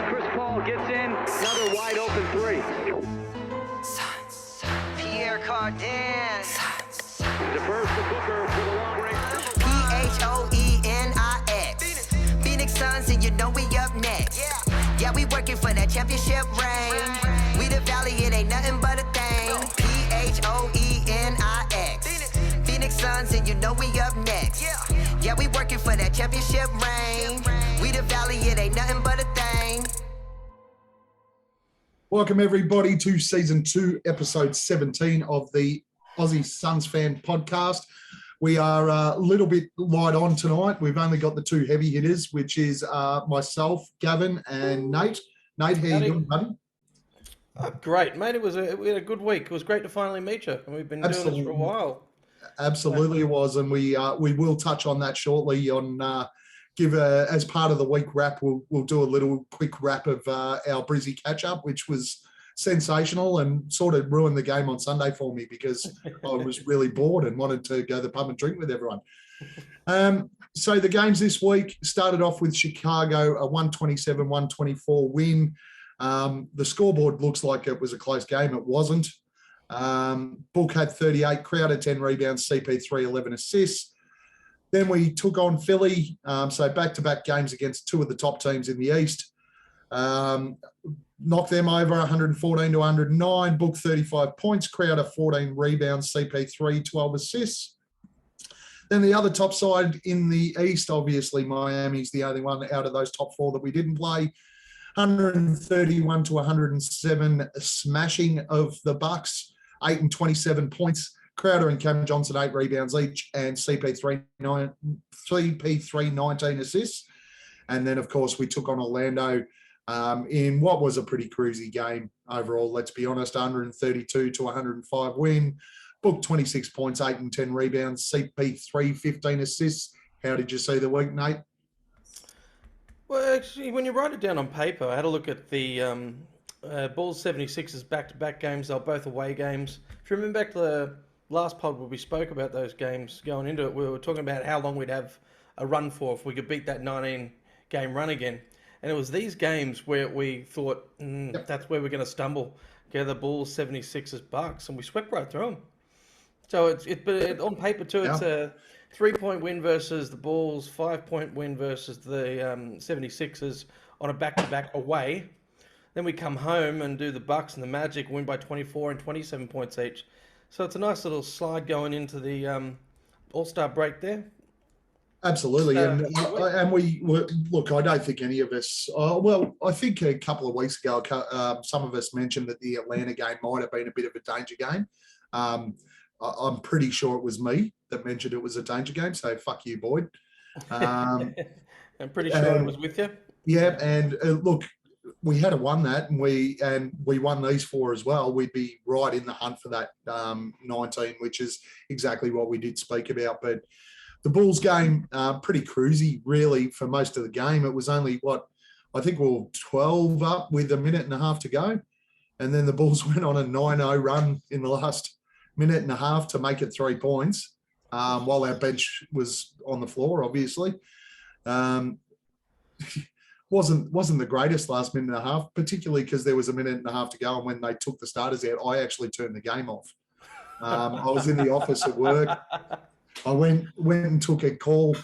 Chris Paul gets in, another wide open three. Suns. Pierre Cardin. Suns. Defers to Booker for the long range. Phoenix. Phoenix Suns, and you know we up next. Yeah, we working for that championship ring. We the valley, it ain't nothing but a thing. Phoenix. Phoenix Suns, and you know we up next. Yeah, we working for that championship ring. We the valley, it ain't nothing but a thing. Welcome everybody to season 2, episode 17 of the Aussie Suns Fan podcast. We are a little bit light on tonight. We've only got the two heavy hitters, which is myself, Gavin, and Nate. Nate, how you doing, buddy? Great, mate. We had a good week. It was great to finally meet you, and we've been doing this for a while. Absolutely, it was, and we will touch on that shortly. As part of the week wrap, we'll do a little quick wrap of our Brizzy catch up, which was sensational and sort of ruined the game on Sunday for me because I was really bored and wanted to go to the pub and drink with everyone. So the games this week started off with Chicago, a 127-124 win. The scoreboard looks like it was a close game. It wasn't. Book had 38, Crowder 10 rebounds, CP3 11 assists. Then we took on Philly, so back-to-back games against two of the top teams in the East. Knocked them over 114-109, Book 35 points, Crowder 14 rebounds, CP3 12 assists. Then the other top side in the East, obviously Miami's the only one out of those top four that we didn't play. 131-107 smashing of the Bucks, 8 and 27 points. Crowder and Cam Johnson 8 rebounds each, and CP3 19 assists. And then, of course, we took on Orlando in what was a pretty cruisy game overall, let's be honest, 132-105 win. Book 26 points, 8 and 10 rebounds, CP3 15 assists. How did you see the week, Nate? Well, actually, when you write it down on paper, I had a look at the Bulls 76ers back-to-back games. They were both away games. If you remember back to the last pod where we spoke about those games going into it, we were talking about how long we'd have a run for if we could beat that 19-game run again. And it was these games where we thought, that's where we're going to stumble. Get the Bulls, 76ers, Bucks, and we swept right through them. So but on paper too, it's a 3-point win versus the Bulls, 5-point win versus the 76ers on a back-to-back away. Then we come home and do the Bucks and the Magic, win by 24 and 27 points each. So it's a nice little slide going into the All-Star break there. Absolutely, and we were, look, I don't think any of us. I think a couple of weeks ago, some of us mentioned that the Atlanta game might have been a bit of a danger game. I'm pretty sure it was me that mentioned it was a danger game. So fuck you, Boyd. I'm pretty sure it was with you. Yeah, and look, we had won that, and we won these four as well. We'd be right in the hunt for that 19, which is exactly what we did speak about, but. The Bulls game, pretty cruisy, really, for most of the game. It was only, I think we were 12 up with a minute and a half to go. And then the Bulls went on a 9-0 run in the last minute and a half to make it 3 points, while our bench was on the floor, obviously. Wasn't the greatest last minute and a half, particularly because there was a minute and a half to go. And when they took the starters out, I actually turned the game off. I was in the office at work. I went and took a call,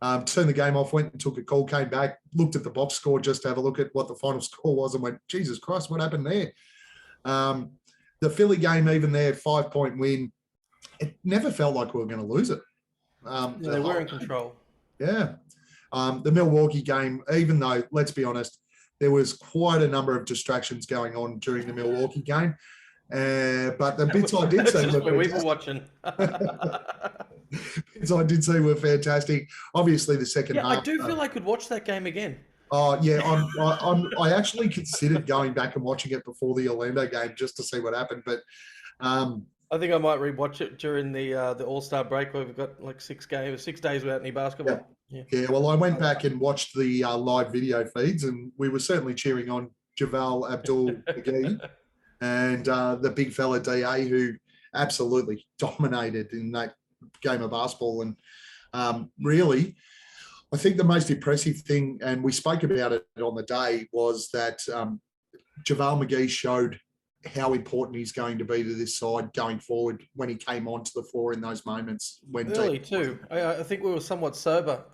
turned the game off, went and took a call, came back, looked at the box score just to have a look at what the final score was and went, Jesus Christ, what happened there? The Philly game, even there, 5-point win, it never felt like we were going to lose it. They were in control. Yeah. The Milwaukee game, even though, let's be honest, there was quite a number of distractions going on during the Milwaukee game. But the bits I did see were we were watching. Bits I did see were fantastic. Obviously, the second half. I do feel I could watch that game again. Oh yeah, I actually considered going back and watching it before the Orlando game just to see what happened. But I think I might rewatch it during the All-Star break where we've got like 6 days without any basketball. Yeah. Well, I went back and watched the live video feeds, and we were certainly cheering on JaVale Abdul-McGee. And the big fella DA, who absolutely dominated in that game of basketball. And really, I think the most impressive thing, and we spoke about it on the day, was that JaVale McGee showed how important he's going to be to this side going forward when he came onto the floor in those moments. Early too. I think we were somewhat sober,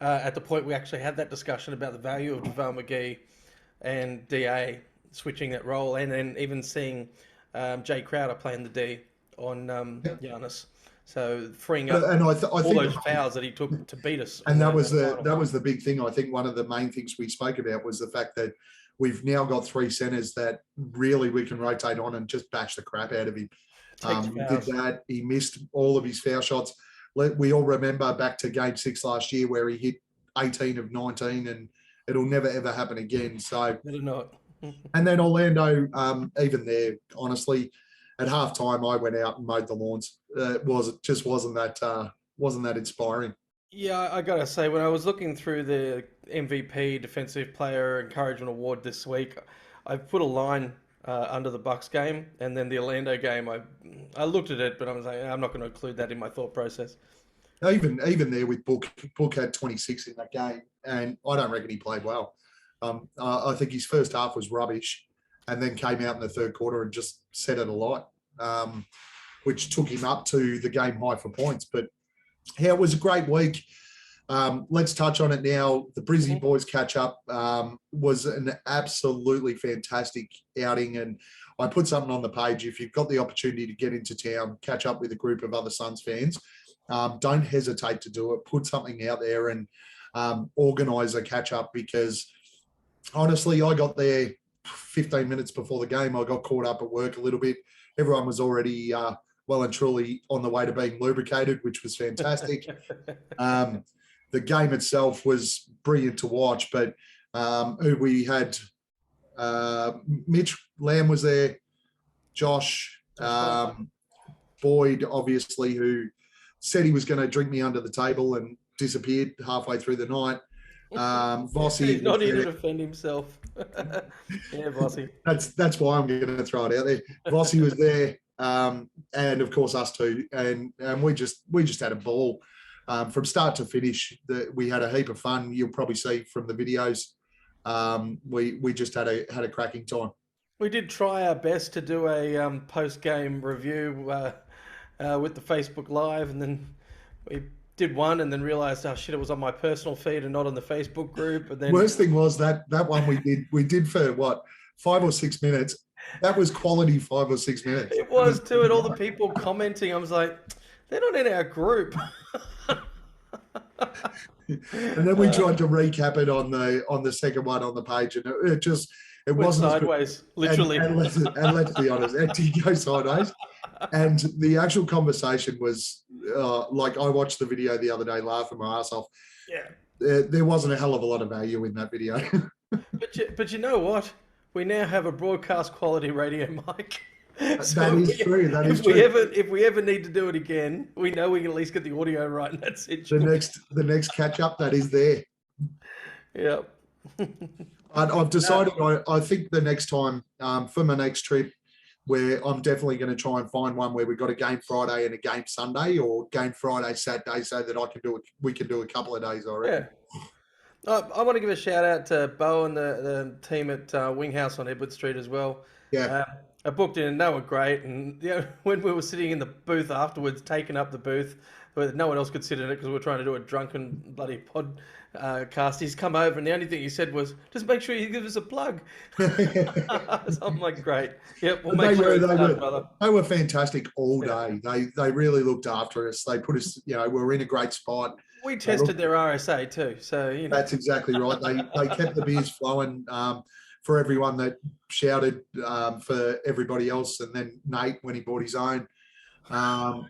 at the point we actually had that discussion about the value of JaVale McGee and DA switching that role, and then even seeing Jay Crowder playing the D on Giannis. So freeing up I all think those fouls that he took to beat us. And that was the big thing. I think one of the main things we spoke about was the fact that we've now got 3 centers that really we can rotate on and just bash the crap out of him. He did that. He missed all of his foul shots. We all remember back to Game 6 last year where he hit 18 of 19, and it'll never ever happen again. So, and then Orlando, even there, honestly, at halftime, I went out and mowed the lawns. It wasn't that inspiring. Yeah, I gotta say, when I was looking through the MVP Defensive Player Encouragement Award this week, I put a line under the Bucks game, and then the Orlando game. I looked at it, but I was like, I'm not going to include that in my thought process. Even there with Book had 26 in that game, and I don't reckon he played well. I think his first half was rubbish, and then came out in the third quarter and just set it alight, which took him up to the game high for points. But yeah, it was a great week. Let's touch on it now. The Brizzy boys catch up was an absolutely fantastic outing, and I put something on the page. If you've got the opportunity to get into town, catch up with a group of other Suns fans, don't hesitate to do it. Put something out there and organise a catch up, because honestly, I got there 15 minutes before the game. I got caught up at work a little bit. Everyone was already well and truly on the way to being lubricated, which was fantastic. The game itself was brilliant to watch, but we had Mitch Lamb was there, Josh, Boyd, obviously, who said he was going to drink me under the table and disappeared halfway through the night. Vossi, he's not here to defend himself. Yeah, Vossi. That's why I'm going to throw it out there. Vossi was there, and of course us two, and we just had a ball from start to finish. We had a heap of fun. You'll probably see from the videos. We just had a cracking time. We did try our best to do a post-game review with the Facebook Live, and then we did one and then realised, oh shit, it was on my personal feed and not on the Facebook group. And then worst thing was that one we did for what, 5 or 6 minutes. That was quality 5 or 6 minutes. It was too, and all the people commenting, I was like, they're not in our group. And then we tried to recap it on the second one on the page, and it wasn't sideways, literally. And let's be honest, it did go sideways. And the actual conversation was like, I watched the video the other day, laughing my ass off. Yeah, there wasn't a hell of a lot of value in that video. but you know what? We now have a broadcast quality radio mic. So that is true. If we ever need to do it again, we know we can at least get the audio right, and that's it. The next catch up that is there. Yeah. I've decided. I think the next time for my next trip, where I'm definitely going to try and find one where we've got a game Friday and a game Sunday, or game Friday, Saturday, so that I can do it. We can do a couple of days already. Yeah. I want to give a shout out to Bo and the team at Winghouse on Edward Street as well. Yeah. I booked in and they were great. And when we were sitting in the booth afterwards, taking up the booth, where no one else could sit in it because we were trying to do a drunken bloody podcast, he's come over and the only thing he said was, just make sure you give us a plug. So I'm like, great. Yep, we'll make sure brother. They were fantastic all day. They really looked after us. They put us, we were in a great spot. We tested their RSA too. So, That's exactly right. They kept the beers flowing. For everyone that shouted for everybody else, and then Nate when he bought his own. That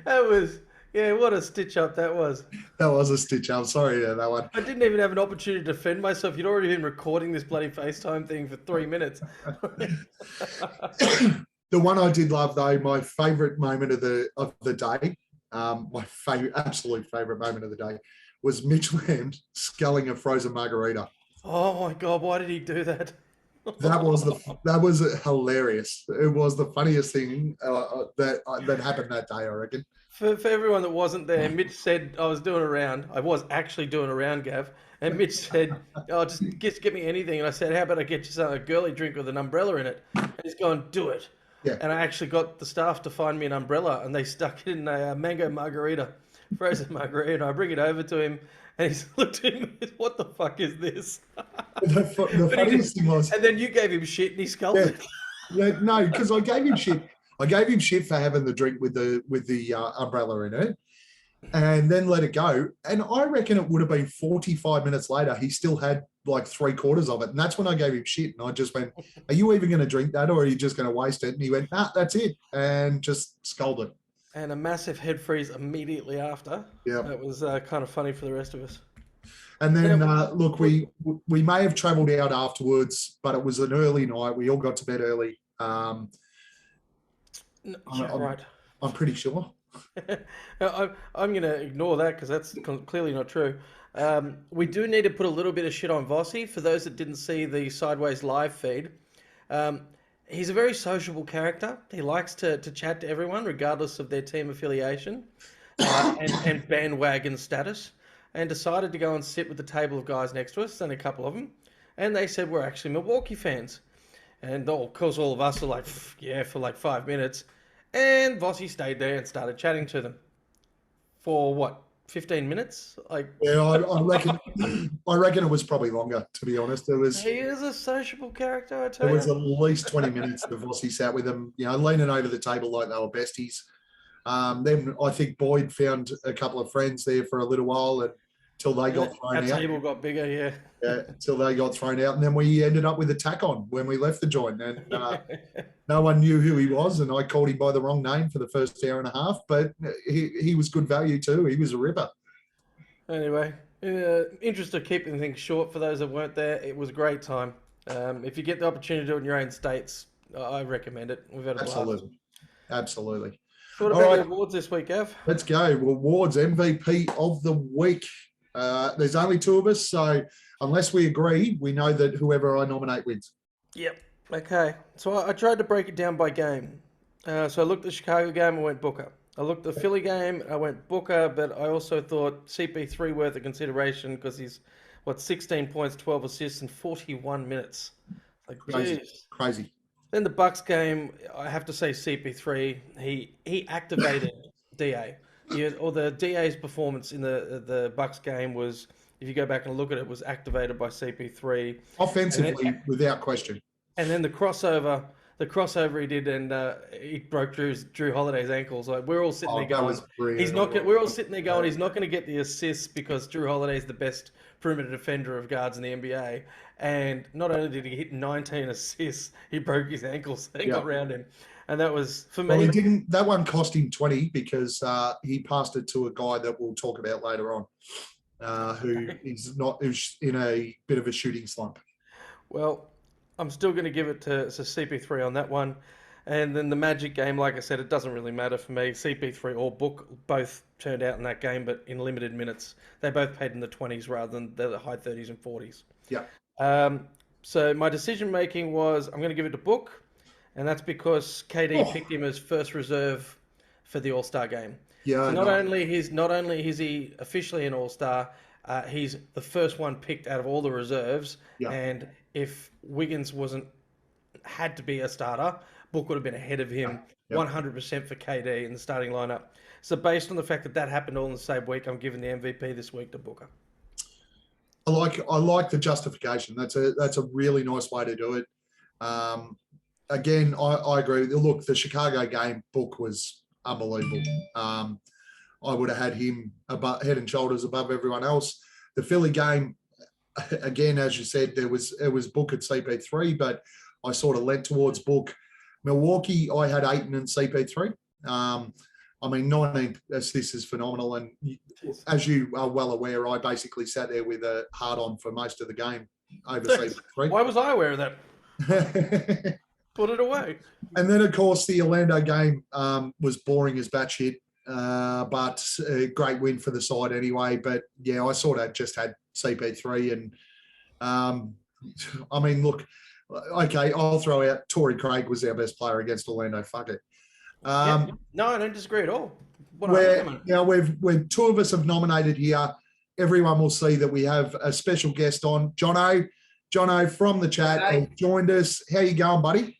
was, what a stitch up that was. That was a stitch up. Sorry to that one. I didn't even have an opportunity to defend myself. You'd already been recording this bloody FaceTime thing for 3 minutes. The one I did love though, my favourite moment of the day, absolute favourite moment of the day, was Mitch Lamb sculling a frozen margarita. Oh my God, why did he do that? That was hilarious. It was the funniest thing that happened that day, I reckon. For everyone that wasn't there, Mitch said I was doing a round. I was actually doing a round, Gav. And Mitch said, "Oh, just get me anything." And I said, "How about I get you a girly drink with an umbrella in it?" And he's going, "Do it." Yeah. And I actually got the staff to find me an umbrella, and they stuck it in a mango margarita, frozen margarita. I bring it over to him, and he's looked at me, "What the fuck is this?" The funniest thing was, and then you gave him shit, and he scolded. yeah, no, because I gave him shit. I gave him shit for having the drink with the umbrella in it, and then let it go. And I reckon it would have been 45 minutes later. He still had like 3/4 of it, and that's when I gave him shit. And I just went, "Are you even going to drink that, or are you just going to waste it?" And he went, "Nah, that's it," and just scolded. And a massive head freeze immediately after. Yeah, that was kind of funny for the rest of us. And then, look, we may have travelled out afterwards, but it was an early night. We all got to bed early. No, right. I'm pretty sure. I'm going to ignore that because that's clearly not true. We do need to put a little bit of shit on Vossi. For those that didn't see the Sideways live feed, he's a very sociable character. He likes to chat to everyone, regardless of their team affiliation and bandwagon status, and decided to go and sit with the table of guys next to us, and a couple of them, and they said we're actually Milwaukee fans. And of course, all of us are like, yeah, for like 5 minutes. And Vossi stayed there and started chatting to them for what, 15 minutes? Like, yeah, I reckon. I reckon it was probably longer. To be honest, it was. He is a sociable character. I tell It you. was at least 20 minutes that Vossi sat with them, leaning over the table like they were besties. Then I think Boyd found a couple of friends there for a little while until they got thrown out. That table got bigger, yeah. Yeah, until they got thrown out. And then we ended up with a tack on when we left the joint. And no one knew who he was. And I called him by the wrong name for the first hour and a half. But he was good value too. He was a ripper. Anyway, in the interest of keeping things short for those that weren't there, it was a great time. If you get the opportunity to do it in your own states, I recommend it. We've had a blast. Absolutely. So what about the awards this week, Gav? Let's go. Awards, MVP of the week. There's only 2 of us, so unless we agree, we know that whoever I nominate wins. Yep. Okay. So I tried to break it down by game. So I looked at the Chicago game, I went Booker. I looked at the Philly game, I went Booker, but I also thought CP3 worth of consideration because he's, 16 points, 12 assists in 41 minutes. Like, Crazy. Then the Bucks game, I have to say CP3, he activated DA. Or the DA's performance in the Bucks game was, if you go back and look at it, was activated by CP3. Offensively, without question. And then the crossover he did, and he broke Drew Holiday's ankles. Like, we're all sitting there going, we're all sitting there going, he's not going to get the assists because Drew Holiday is the best perimeter defender of guards in the NBA. And not only did he hit 19 assists, he broke his ankles and got around him. And that was, for me... Well, he didn't. That one cost him 20 because he passed it to a guy that we'll talk about later on, who's in a bit of a shooting slump. Well, I'm still going to give it to CP3 on that one. And then the Magic game, like I said, it doesn't really matter for me. CP3 or Book both turned out in that game, but in limited minutes. They both played in the 20s rather than the high 30s and 40s. Yeah. So my decision-making was I'm going to give it to Book. And that's because KD picked him as first reserve for the All-Star game. Yeah. So not only is he officially an All-Star, he's the first one picked out of all the reserves. Yeah. And if Wiggins had to be a starter, Book would have been ahead of him 100% for KD in the starting lineup. So based on the fact that happened all in the same week, I'm giving the MVP this week to Booker. I like the justification. That's a really nice way to do it. Again, I agree with you. Look, the Chicago game, Book was unbelievable. I would have had him head and shoulders above everyone else. The Philly game, again, as you said, it was Book at CP3, but I sort of lent towards Book. Milwaukee, I had Ayton and CP3. 19 assists is phenomenal. And as you are well aware, I basically sat there with a hard on for most of the game over CP3. Why was I aware of that? Put it away. And then, of course, the Orlando game was boring as batshit, but a great win for the side anyway. But, yeah, I sort of just had CP3. And, look, Okay, I'll throw out Torrey Craig was our best player against Orlando. Fuck it. No, I don't disagree at all. We've two of us have nominated here. Everyone will see that we have a special guest on. Jono from the chat has joined us. How you going, buddy?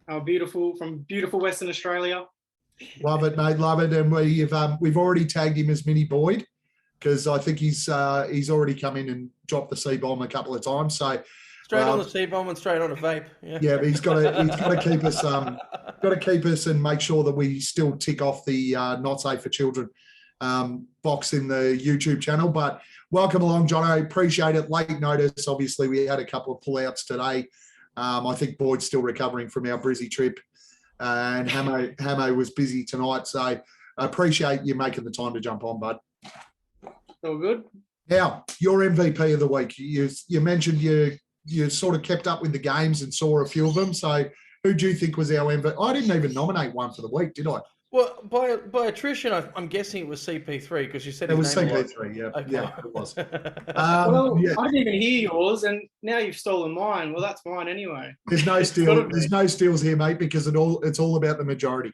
Oh, beautiful, from beautiful Western Australia. Love it, mate. Love it. And we've already tagged him as Mini Boyd because I think he's already come in and dropped the C-bomb a couple of times. So straight on the C-bomb and straight on a vape. Yeah, but he's got to keep us and make sure that we still tick off the not safe for children box in the YouTube channel. But welcome along, Jono. I appreciate it. Late notice. Obviously, we had a couple of pullouts today. I think Boyd's still recovering from our Brizzy trip, and Hamo was busy tonight. So I appreciate you making the time to jump on, bud. All good. Now, your MVP of the week. You mentioned you sort of kept up with the games and saw a few of them. So who do you think was our MVP? I didn't even nominate one for the week, did I? Well, by attrition, I'm guessing it was CP3 because you said it was CP3. Yeah, okay. Yeah, it was. I didn't even hear yours, and now you've stolen mine. Well, that's mine anyway. There's no steal. There's no steals here, mate, because it's all about the majority.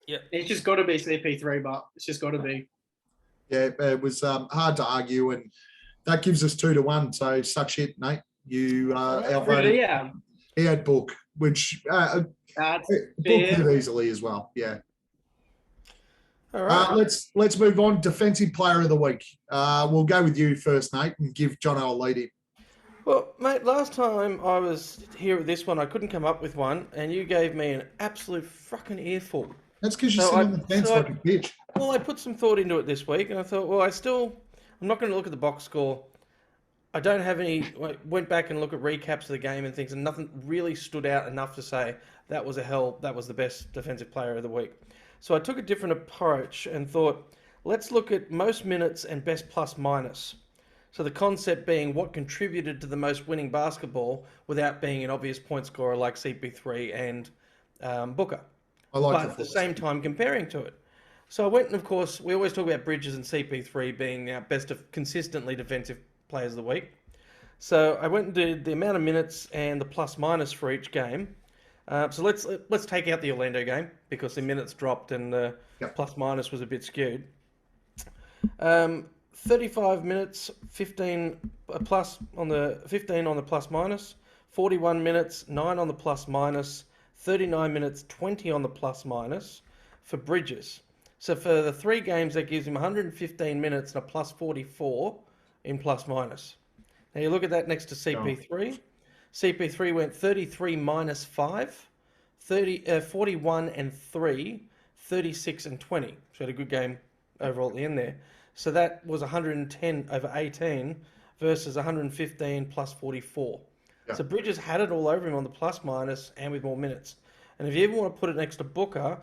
Yeah, it's just got to be CP3, but it's just got to be. Yeah, it was hard to argue, and that gives us 2-1. So suck shit, Nate. You outvoted. Yeah. He had Book, which Book did easily as well. Yeah. All right. Let's move on. Defensive player of the week. We'll go with you first, Nate, and give Jono a lead in. Well, mate, last time I was here at this one, I couldn't come up with one, and you gave me an absolute fucking earful. That's because you're sitting on the fence like a bitch. Well, I put some thought into it this week, and I thought, well, I'm not going to look at the box score. I don't have any. I went back and looked at recaps of the game and things, and nothing really stood out enough to say that was the best defensive player of the week. So I took a different approach and thought, let's look at most minutes and best plus minus. So the concept being what contributed to the most winning basketball without being an obvious point scorer like CP3 and Booker. But at the same time comparing to it. So I went, and of course, we always talk about Bridges and CP3 being our best of consistently defensive players of the week. So I went and did the amount of minutes and the plus minus for each game. So let's take out the Orlando game because the minutes dropped and the plus minus was a bit skewed. 35 minutes, 15 plus on the 15 on the plus minus, 41 minutes, 9 on the plus minus, 39 minutes, 20 on the plus minus for Bridges. So for the 3 games, that gives him 115 minutes and a plus 44 in plus minus. Now you look at that next to CP3. CP3 went 33 minus 5, 41 and 3, 36 and 20. So had a good game overall at the end there. So that was 110 over 18 versus 115 plus 44. Yeah. So Bridges had it all over him on the plus minus and with more minutes. And if you even want to put it next to Booker,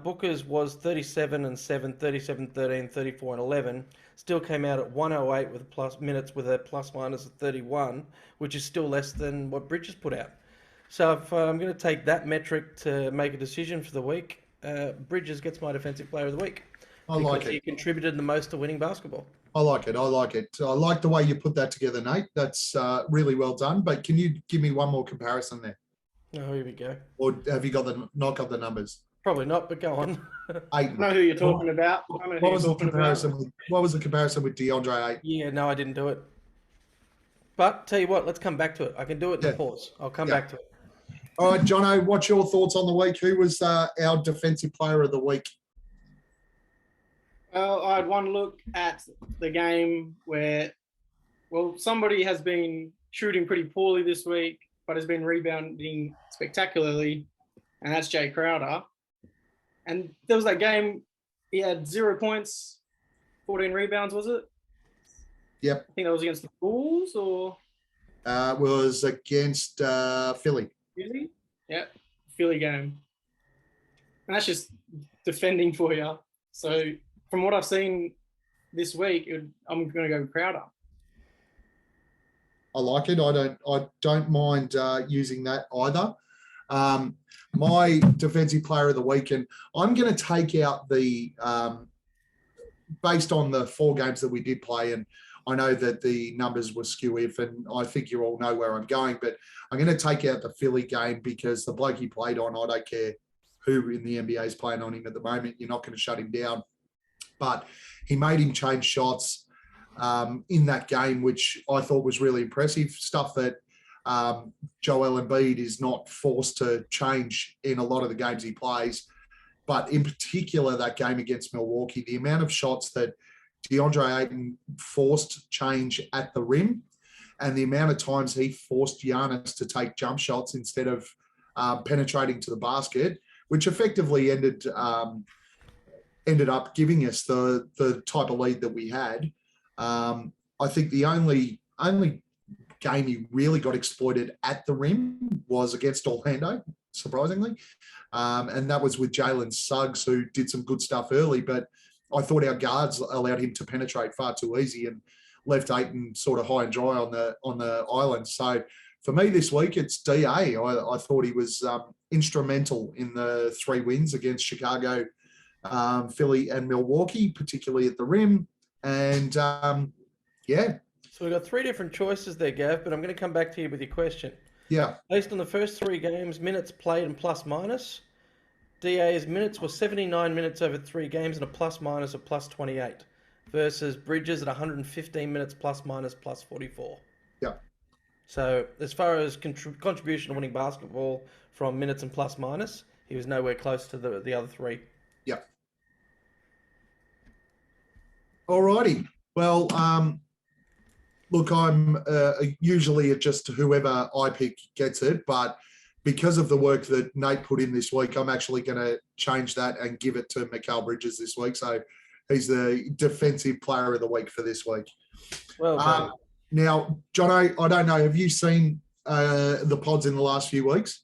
Booker's was 37 and 7, 37, 13, 34 and 11. Still came out at 108 with plus minutes with a plus minus of 31, which is still less than what Bridges put out. So if I'm going to take that metric to make a decision for the week, Bridges gets my defensive player of the week. I like it. Because he contributed the most to winning basketball. I like it. I like the way you put that together, Nate. That's really well done. But can you give me one more comparison there? Oh, here we go. Or have you got the numbers? Probably not, but go on. Ayton. I know who you're talking about. What was the comparison with Deandre Ayton? Yeah, no, I didn't do it. But tell you what, let's come back to it. I can do it in the pause. I'll come back to it. All right, Jono, what's your thoughts on the week? Who was our defensive player of the week? Well, I had one look at the game where, somebody has been shooting pretty poorly this week, but has been rebounding spectacularly, and that's Jay Crowder. And there was that game, he had 0 points, 14 rebounds, was it? Yep. I think that was against the Bulls, or? It was against Philly. Philly? Yeah, Philly game. And that's just defending for you. So from what I've seen this week, I'm going to go with Crowder. I like it. I don't mind using that either. My defensive player of the week, and I'm going to take out the based on the 4 games that we did play, and I know that the numbers were skew-if, and I think you all know where I'm going, but I'm going to take out the Philly game because the bloke he played on, I don't care who in the NBA is playing on him at the moment, you're not going to shut him down. But he made him change shots in that game, which I thought was really impressive, stuff that Joel Embiid is not forced to change in a lot of the games he plays. But in particular, that game against Milwaukee, the amount of shots that Deandre Ayton forced change at the rim and the amount of times he forced Giannis to take jump shots instead of penetrating to the basket, which effectively ended up giving us the type of lead that we had. I think the only game he really got exploited at the rim was against Orlando, surprisingly. And that was with Jalen Suggs, who did some good stuff early, but I thought our guards allowed him to penetrate far too easy and left Ayton sort of high and dry on the island. So for me this week, it's DA. I thought he was instrumental in the 3 wins against Chicago, Philly and Milwaukee, particularly at the rim. And yeah. So we've got 3 different choices there, Gav, but I'm going to come back to you with your question. Yeah. Based on the first 3 games, minutes played and plus minus, DA's minutes were 79 minutes over 3 games and a plus minus of plus 28 versus Bridges at 115 minutes plus minus plus 44. Yeah. So as far as contribution to winning basketball from minutes and plus minus, he was nowhere close to the other 3. Yeah. All righty. Well, look, I'm usually just whoever I pick gets it, but because of the work that Nate put in this week, I'm actually going to change that and give it to Mikal Bridges this week. So he's the defensive player of the week for this week. Well, now, Jono, I don't know, have you seen the pods in the last few weeks?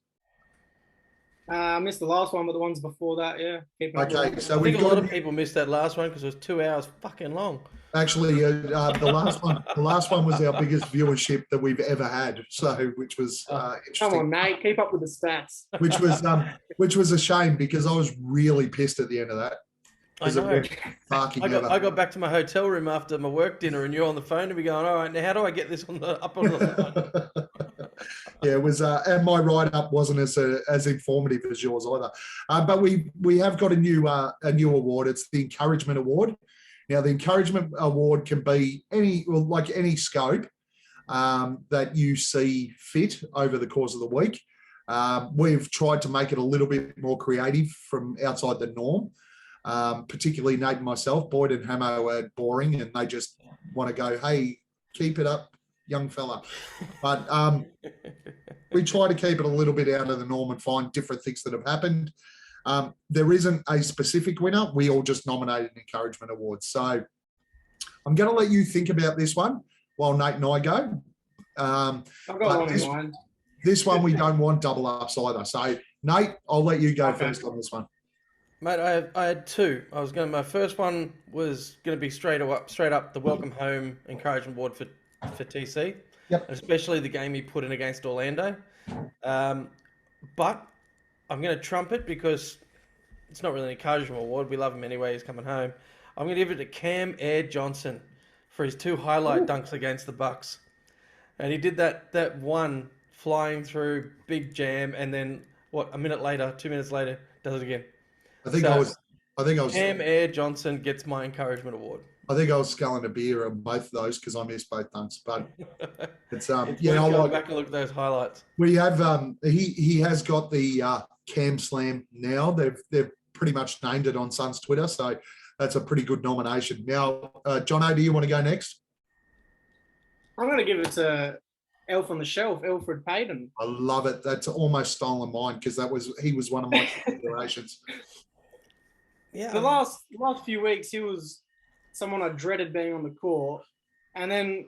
I missed the last one, but the ones before that, yeah. Okay, so I we've think a got lot of people missed that last one because it was 2 hours fucking long. actually the last one was our biggest viewership that we've ever had. So, which was interesting. Come on, Nate, keep up with the stats. which was a shame because I was really pissed at the end of that. I know. I got back to my hotel room after my work dinner, and you're on the phone to me going, "All right, now how do I get this up on the line?" Yeah, it was, and my write-up wasn't as informative as yours either. But we have got a new award. It's the Encouragement Award. Now, the Encouragement Award can be any scope that you see fit over the course of the week. We've tried to make it a little bit more creative from outside the norm. Particularly Nate and myself. Boyd and Hamo are boring and they just want to go, hey, keep it up, young fella. But we try to keep it a little bit out of the norm and find different things that have happened. There isn't a specific winner. We all just nominated an Encouragement Award. So I'm going to let you think about this one while Nate and I go. I've got one in mind. This one we don't want double ups either. So, Nate, I'll let you go first on this one. Mate, I had 2. My first one was going to be straight up the Welcome Home Encouragement Award for TC. Yep. Especially the game he put in against Orlando. But I'm going to trump it because it's not really an encouragement award. We love him anyway. He's coming home. I'm going to give it to Cam Air Johnson for his 2 highlight dunks against the Bucks. And he did that one flying through, big jam, and then, 2 minutes later, does it again. I think I was Cam Air Johnson gets my encouragement award. I think I was sculling a beer on both of those because I missed both dunks. But it's I'll go back and look at those highlights. We have he has got the Cam Slam now. They've pretty much named it on Suns Twitter, so that's a pretty good nomination. Now, Jono, do you want to go next? I'm going to give it to Elf on the Shelf, Elfrid Payton. I love it. That's almost stolen mine because he was one of my considerations. Yeah. The last few weeks, he was someone I dreaded being on the court. And then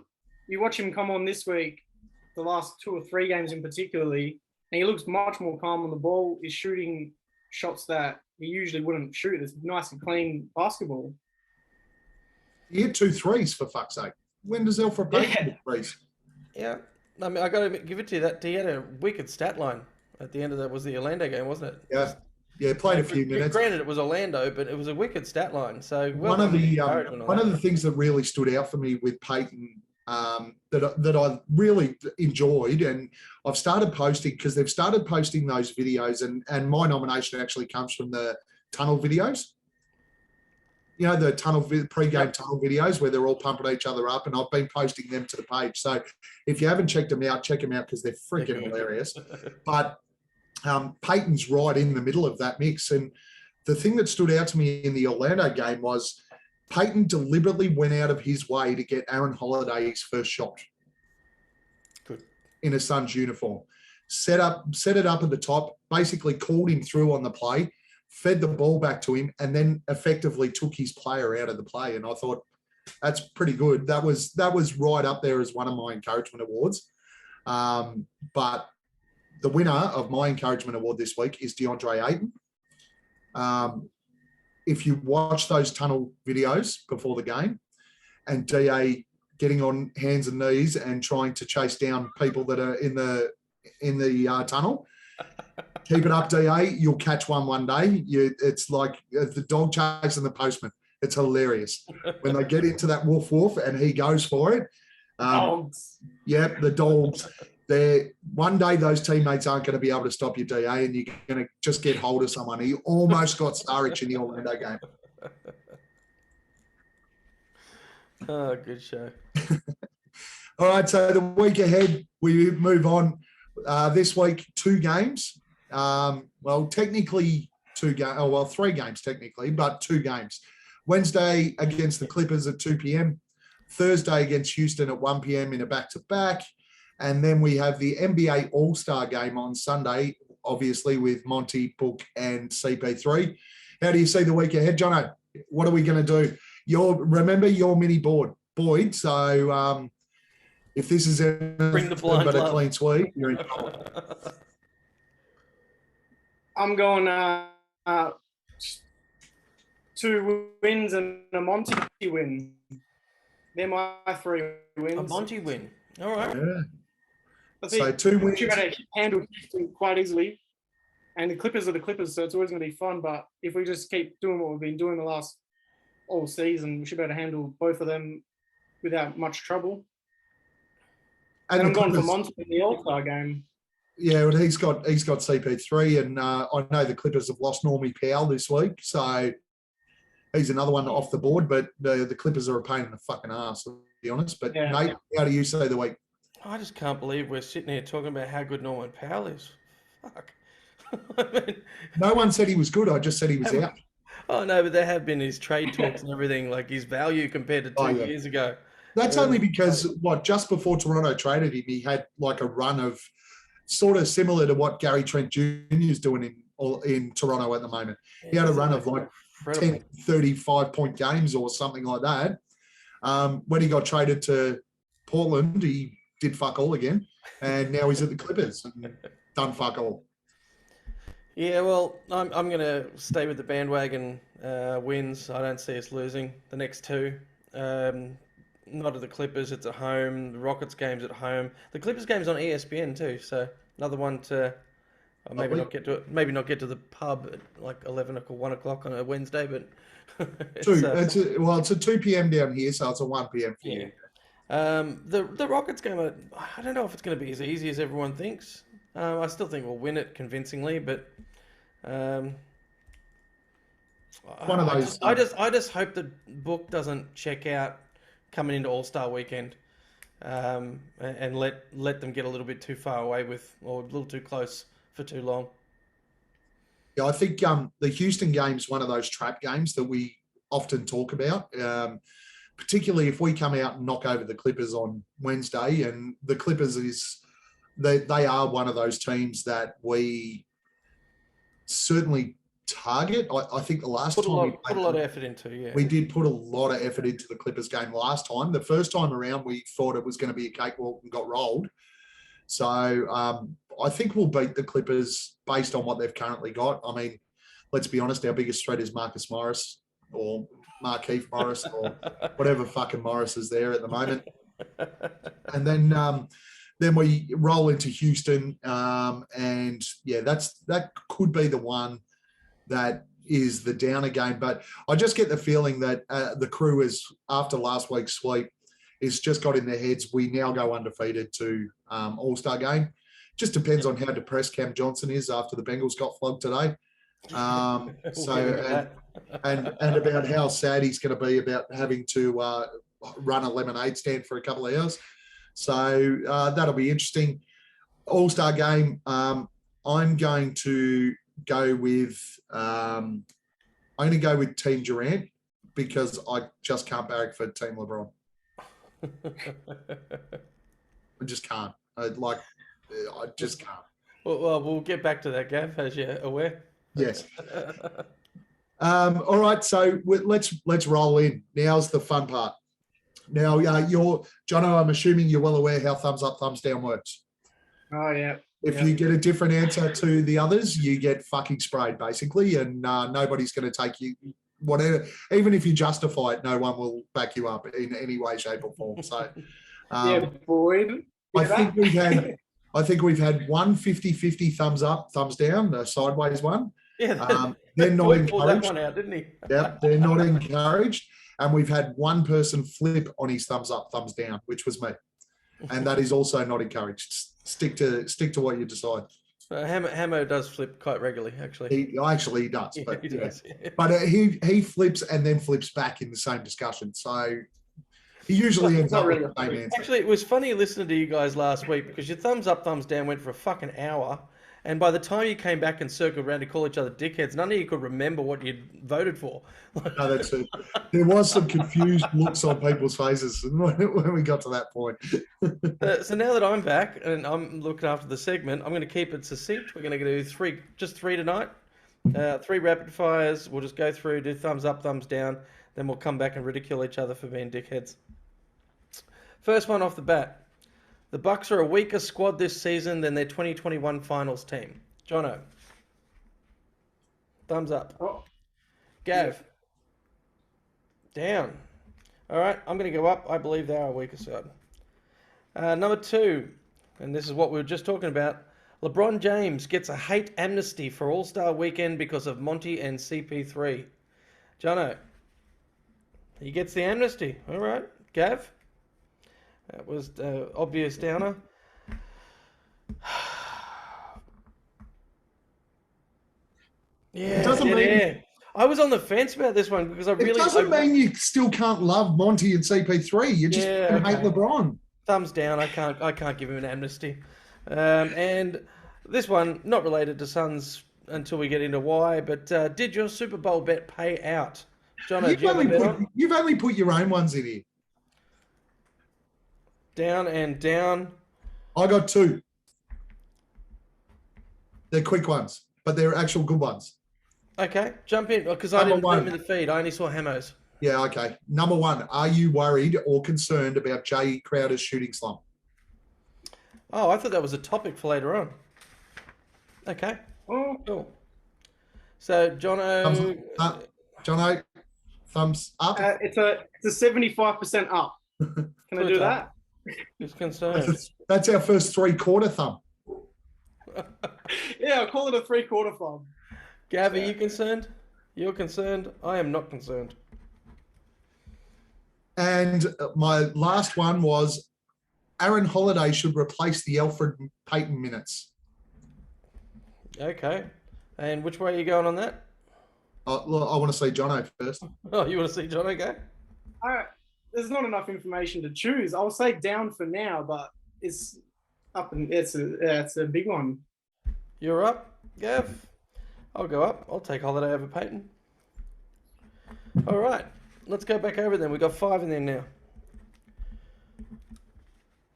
you watch him come on this week, the last 2 or 3 games in particularly, and he looks much more calm on the ball. He's shooting shots that he usually wouldn't shoot. It's nice and clean basketball. He hit 2 threes, for fuck's sake. When does Elfrid Payton hit threes? Yeah. I mean, I got to give it to you that he had a wicked stat line at the end of that. Was the Orlando game, wasn't it? Yeah. Yeah, played a few minutes. Granted, it was Orlando, but it was a wicked stat line. So One of the things that really stood out for me with Peyton that I really enjoyed, and I've started posting because they've started posting those videos, and my nomination actually comes from the tunnel videos. You know, the pre-game tunnel videos where they're all pumping each other up, and I've been posting them to the page. So if you haven't checked them out, check them out because they're freaking hilarious. But Peyton's right in the middle of that mix. And the thing that stood out to me in the Orlando game was Peyton deliberately went out of his way to get Aaron Holiday his first shot. Good. In a Suns uniform. Set it up at the top, basically called him through on the play, fed the ball back to him, and then effectively took his player out of the play. And I thought, that's pretty good. That was right up there as one of my encouragement awards. But the winner of my encouragement award this week is Deandre Ayton. If you watch those tunnel videos before the game and DA getting on hands and knees and trying to chase down people that are in the tunnel, keep it up, DA. You'll catch one day. It's like the dog chasing the postman. It's hilarious when they get into that woof woof and he goes for it. Dogs. Yep, the dogs. One day those teammates aren't going to be able to stop you, DA, and you're going to just get hold of someone. He almost got Starrich in the Orlando game. Oh, good show. All right, so the week ahead, we move on. This week, 2 games. Well, technically 2 games. Oh, well, 3 games technically, but 2 games. Wednesday against the Clippers at 2 p.m. Thursday against Houston at 1 p.m. in a back-to-back. And then we have the NBA All-Star game on Sunday, obviously with Monty, Book, and CP3. How do you see the week ahead, Jono? What are we going to do? Remember your mini board, Boyd. So if this is Bring the blind but a glove. clean sweep, you're in trouble. I'm going 2 wins and a Monty win. They're my 3 wins. A Monty win. All right. Yeah. I think So 2 wins. we should be able to handle Houston quite easily. And the Clippers are the Clippers, so it's always going to be fun. But if we just keep doing what we've been doing the last all season, we should be able to handle both of them without much trouble. And I'm going for Monty in the All-Star game. Yeah, well, he's got CP3, and I know the Clippers have lost Normie Powell this week, so he's another one off the board. But the Clippers are a pain in the fucking ass, to be honest. But Yeah. Nate, how do you see the week? I just can't believe we're sitting here talking about how good Norman Powell is. Fuck. I mean, No one said he was good. I just said he was out. oh no, but there have been his trade talks and everything, like his value compared to 2 years ago. That's only because just before Toronto traded him, he had like a run of sort of similar to what Gary Trent Jr. is doing in Toronto at the moment. He had a run of like 10, 35-point games or something like that. When he got traded to Portland, he did fuck all again, and now he's at the Clippers and done fuck all. Yeah, well, I'm going to stay with the bandwagon wins. I don't see us losing the next 2. Not at the Clippers, it's at home. The Rockets game's at home. The Clippers game's on ESPN too, so another one to maybe not get to it. Maybe not get to the pub at like 11 or 1 o'clock on a Wednesday, but it's a 2 p.m. down here, so it's a 1 p.m. for you. The Rockets game, I don't know if it's going to be as easy as everyone thinks. I still think we'll win it convincingly, but One of those. I just hope the book doesn't check out coming into All-Star weekend, and let them get a little bit too far away or a little too close for too long. Yeah, I think the Houston game's one of those trap games that we often talk about, particularly if we come out and knock over the Clippers on Wednesday. And the Clippers they are one of those teams that we certainly target. I think the last time put a lot of effort into, yeah. We did put a lot of effort into the Clippers game last time. The first time around, we thought it was going to be a cakewalk and got rolled. So I think we'll beat the Clippers based on what they've currently got. I mean, let's be honest, our biggest threat is Marcus Morris or Markieff Morris or whatever fucking Morris is there at the moment. And then we roll into Houston, and yeah, that could be the one that is the downer game. But I just get the feeling that the crew is, after last week's sweep, is just got in their heads, we now go undefeated to All-Star game. Just depends on how depressed Cam Johnson is after the Bengals got flogged today. And about how sad he's going to be about having to run a lemonade stand for a couple of hours. So that'll be interesting. All-Star game, I'm going to go with Team Durant because I just can't barrack for Team LeBron. I just can't. I just can't. Well, we'll get back to that, Gav, as you're aware. Yes. All right, so let's roll in. Now's the fun part. Now, Jono, I'm assuming you're well aware how thumbs up, thumbs down works. Oh, yeah. If you get a different answer to the others, you get fucking sprayed, basically, and nobody's going to take you, whatever. Even if you justify it, no one will back you up in any way, shape, or form. So, yeah, Boyd. I think we've had one 50-50 thumbs up, thumbs down, a sideways one. Yeah, they're not Boyd pulled that encouraged. one out, didn't he? Yeah, they're not encouraged. And we've had one person flip on his thumbs up, thumbs down, which was me. And that is also not encouraged. Stick to what you decide. Hamo does flip quite regularly, actually. He does. But, he does. Yeah. But he flips and then flips back in the same discussion. So he usually ends up with the same answer. Actually, it was funny listening to you guys last week because your thumbs up, thumbs down went for a fucking hour. And by the time you came back and circled around to call each other dickheads, none of you could remember what you'd voted for. No, that's it. There was some confused looks on people's faces when we got to that point. So now that I'm back and I'm looking after the segment, I'm going to keep it succinct. We're going to do three tonight. 3 rapid fires. We'll just go through, do thumbs up, thumbs down. Then we'll come back and ridicule each other for being dickheads. First one off the bat. The Bucks are a weaker squad this season than their 2021 finals team. Jono. Thumbs up. Oh. Gav. Down. All right, I'm going to go up. I believe they are a weaker side. Number 2, and this is what we were just talking about. LeBron James gets a hate amnesty for All-Star Weekend because of Monty and CP3. Jono. He gets the amnesty. All right. Gav. That was obvious downer. Yeah, doesn't mean I was on the fence about this one because it doesn't mean you still can't love Monty and CP3. You just hate LeBron. Thumbs down. I can't give him an amnesty. And this one not related to Suns until we get into why. But did your Super Bowl bet pay out, Jono? You've only put your own ones in here. Down and down. I got 2. They're quick ones, but they're actual good ones. Okay, jump in because I didn't put them in the feed. I only saw Hamos. Yeah, okay. Number 1, are you worried or concerned about Jay Crowder's shooting slump? Oh, I thought that was a topic for later on. Okay. Oh. Cool. So, Jono... Jono, thumbs up? It's a 75% up. Can I do that? He's concerned. That's our first 3/4 thumb. Yeah, I'll call it a 3/4 thumb. Gav, are you concerned? You're concerned? I am not concerned. And my last one was Aaron Holiday should replace the Alfred Payton minutes. Okay. And which way are you going on that? I want to see Jono first. Oh, you want to see Jono go? There's not enough information to choose. I'll say down for now, but it's up and it's a big one. You're up, Gav. I'll go up. I'll take Holiday over Payton. All right. Let's go back over then. We've got 5 in there now.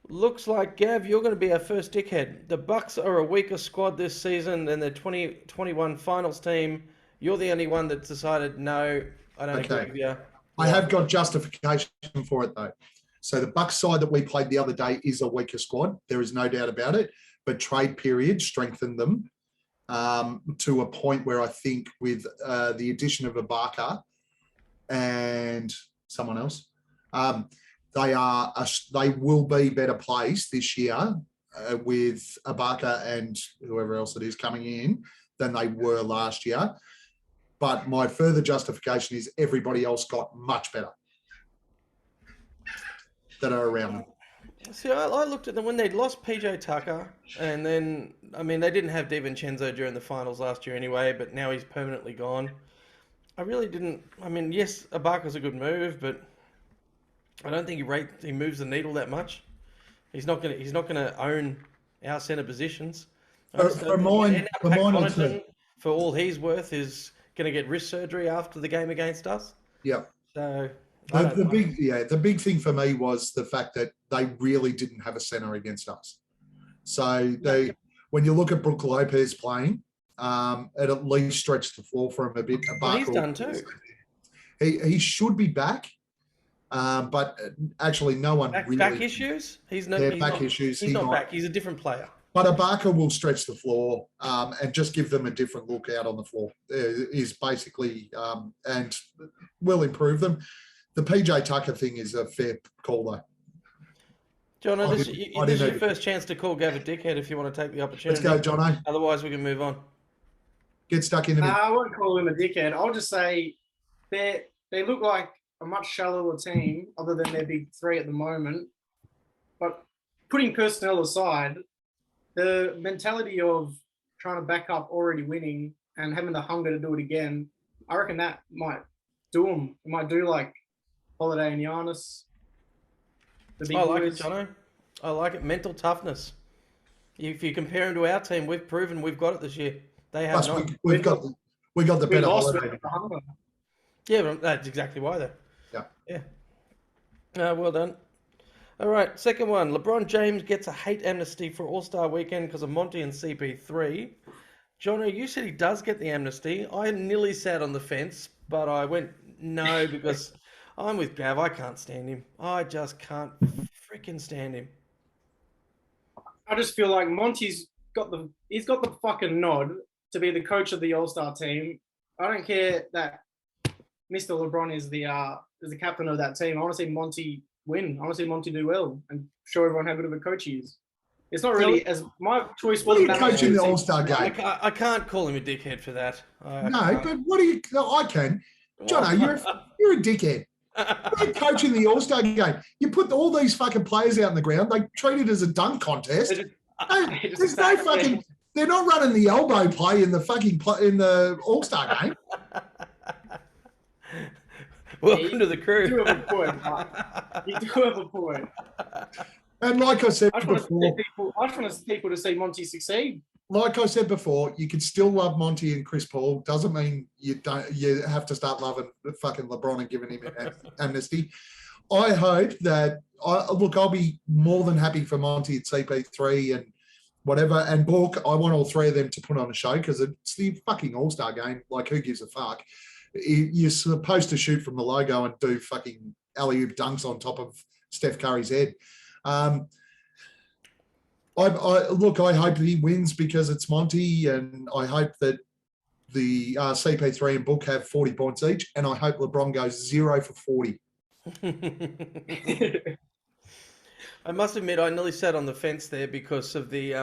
Looks like, Gav, you're going to be our first dickhead. The Bucks are a weaker squad this season than their 2021 finals team. You're the only one that decided, no, I don't agree with you. I have got justification for it, though. So the Bucks side that we played the other day is a weaker squad. There is no doubt about it. But trade period strengthened them to a point where I think with the addition of Ibaka and someone else, they will be better placed this year with Ibaka and whoever else it is coming in than they were last year. But my further justification is everybody else got much better that are around them. See, I looked at them when they'd lost PJ Tucker, and then, I mean, they didn't have DiVincenzo during the finals last year anyway, but now he's permanently gone. I really didn't. I mean, yes, Ibaka's a good move, but I don't think he moves the needle that much. He's not gonna own our centre positions. For mine, for all he's worth, is going to get wrist surgery after the game against us. Yeah. So the big thing for me was the fact that they really didn't have a centre against us. So when you look at Brook Lopez playing, it at least stretched the floor for him a bit. Well, he's done too. He should be back, but actually no one really. Back issues? He's not back. He's a different player. But Ibaka will stretch the floor and just give them a different look out on the floor. Is basically and will improve them. The PJ Tucker thing is a fair call though. Jono, this is your first chance to call Gav a dickhead if you want to take the opportunity. Let's go, Jono. Otherwise, we can move on. Get stuck in the middle. I won't call him a dickhead. I'll just say they look like a much shallower team other than their big three at the moment. But putting personnel aside, the mentality of trying to back up already winning and having the hunger to do it again, I reckon that might do them. It might do like Holiday and Giannis. I like it, Jono. I like it. Mental toughness. If you compare them to our team, we've proven we've got it this year. They have not. We got the better Holiday. Yeah, but that's exactly why though. Yeah. Well done. All right, second one. LeBron James gets a hate amnesty for All-Star Weekend because of Monty and CP3. Jono, you said he does get the amnesty. I nearly sat on the fence, but I went no because I'm with Gav. I can't stand him. I just can't freaking stand him. I just feel like Monty's got the fucking nod to be the coach of the All-Star team. I don't care that Mr. LeBron is the captain of that team. I want to see Monty win. I want to see Monty do well and show everyone how good of a coach he is. It's not really as my choice wasn't that. Coaching the All-Star game. I can't call him a dickhead for that. But what do you? I can. Jono, you're a dickhead. You're coaching the All-Star game. You put all these fucking players out in the ground. They treat it as a dunk contest. There's no fucking. They're not running the elbow play in the All-Star game. Welcome to the crew. You do have a point, Mark. You do have a point. And like I said before, I just want people to see Monty succeed. Like I said before, you can still love Monty and Chris Paul. Doesn't mean you have to start loving fucking LeBron and giving him an amnesty. I hope that I'll be more than happy for Monty at CP3 and whatever. And Book, I want all three of them to put on a show because it's the fucking All-Star game. Like, who gives a fuck? You're supposed to shoot from the logo and do fucking alley-oop dunks on top of Steph Curry's head. I hope he wins because it's Monty, and I hope that the CP3 and Book have 40 points each, and I hope LeBron goes 0 for 40. I must admit, I nearly sat on the fence there because of the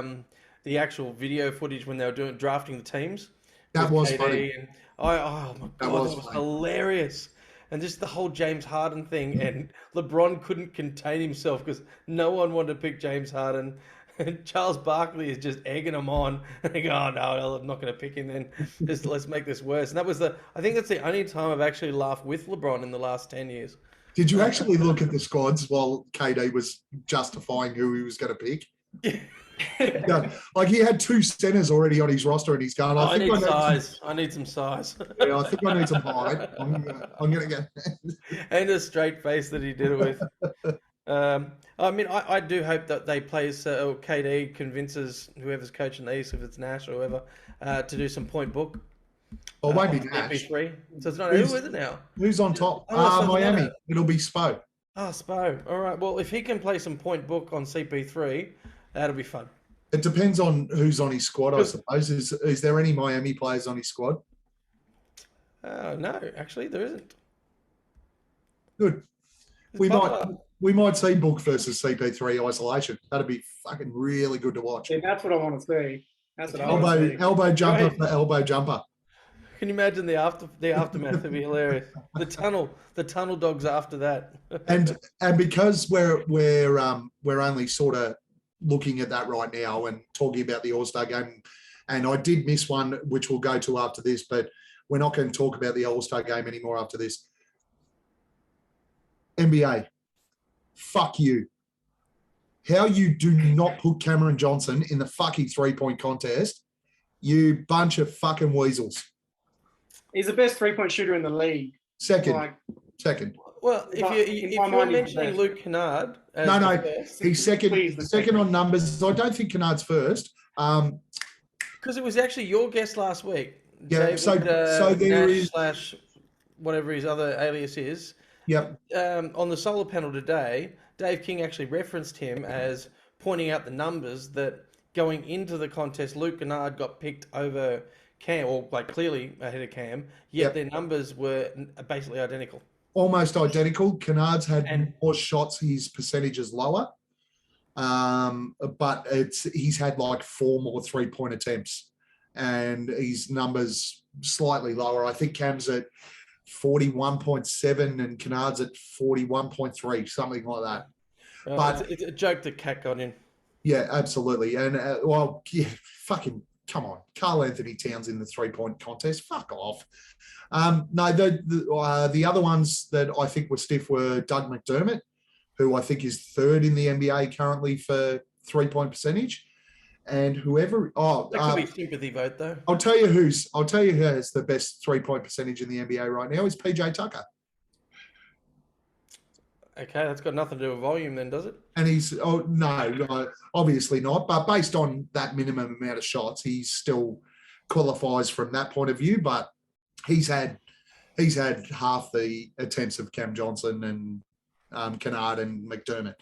actual video footage when they were drafting the teams. That was funny. And oh my God, that was hilarious. And just the whole James Harden thing, and LeBron couldn't contain himself because no one wanted to pick James Harden. And Charles Barkley is just egging him on. And they go, oh, no, I'm not going to pick him then. Just let's make this worse. And I think that's the only time I've actually laughed with LeBron in the last 10 years. Did you actually look at the squads while KD was justifying who he was going to pick? Yeah, like he had 2 centers already on his roster, and he's going. I need size. I need some size. Yeah, I think I need some height. I'm going to get. And a straight face that he did it with. I mean, I do hope that they play so KD convinces whoever's coaching the East, if it's Nash or whoever, to do some point book. Or maybe Nash. MP3. So it's not who is it now? Who's on top? Miami. It'll be Spo. Spo. All right. Well, if he can play some point book on CP3. That'll be fun. It depends on who's on his squad, I suppose. Is there any Miami players on his squad? No, actually, there isn't. Good. We might see Book versus CP3 isolation. That'd be fucking really good to watch. Yeah, that's what I want to see. That's what I want to see. Elbow jumper for elbow jumper. Can you imagine the aftermath? It'd be hilarious. The tunnel dogs after that. and because we're only sort of looking at that right now and talking about the All-Star game, and I did miss one which we'll go to after this, but we're not going to talk about the All-Star game anymore after this. NBA, fuck you. How you do not put Cameron Johnson in the fucking 3-point contest, you bunch of fucking weasels. He's the best 3-point shooter in the league. Second. Well, if you're mentioning Luke Kennard, he's second on numbers. I don't think Kennard's first. Because it was actually your guest last week. Yeah, David, so there Nash is / whatever his other alias is. Yep. On the solar panel today, Dave King actually referenced him as pointing out the numbers that going into the contest, Luke Kennard got picked over Cam, or like clearly ahead of Cam, yet their numbers were basically identical. Almost identical. Kennard's had more shots, his percentage is lower. But he's had like 4 more 3-point attempts and his numbers slightly lower. I think Cam's at 41.7 and Kennard's at 41.3, something like that. But it's a joke that Cat got in. Yeah, absolutely. And fucking come on. Karl Anthony Towns in the 3-point contest. Fuck off. No, the other ones that I think were stiff were Doug McDermott, who I think is 3rd in the NBA currently for 3-point percentage. And whoever that could be sympathy vote though. I'll tell you who has the best 3-point percentage in the NBA right now is PJ Tucker. Okay, that's got nothing to do with volume then, does it? And he's no, obviously not. But based on that minimum amount of shots, he still qualifies from that point of view. But he's had half the attempts of Cam Johnson and Kennard and McDermott.